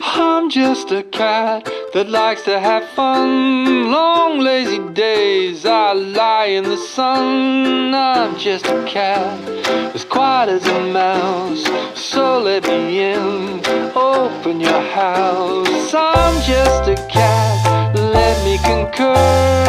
I'm just a cat that likes to have fun. Long lazy days I lie in the sun. I'm just a cat as quiet as a mouse. So let me in, open your house. I'm just a cat, let me concur.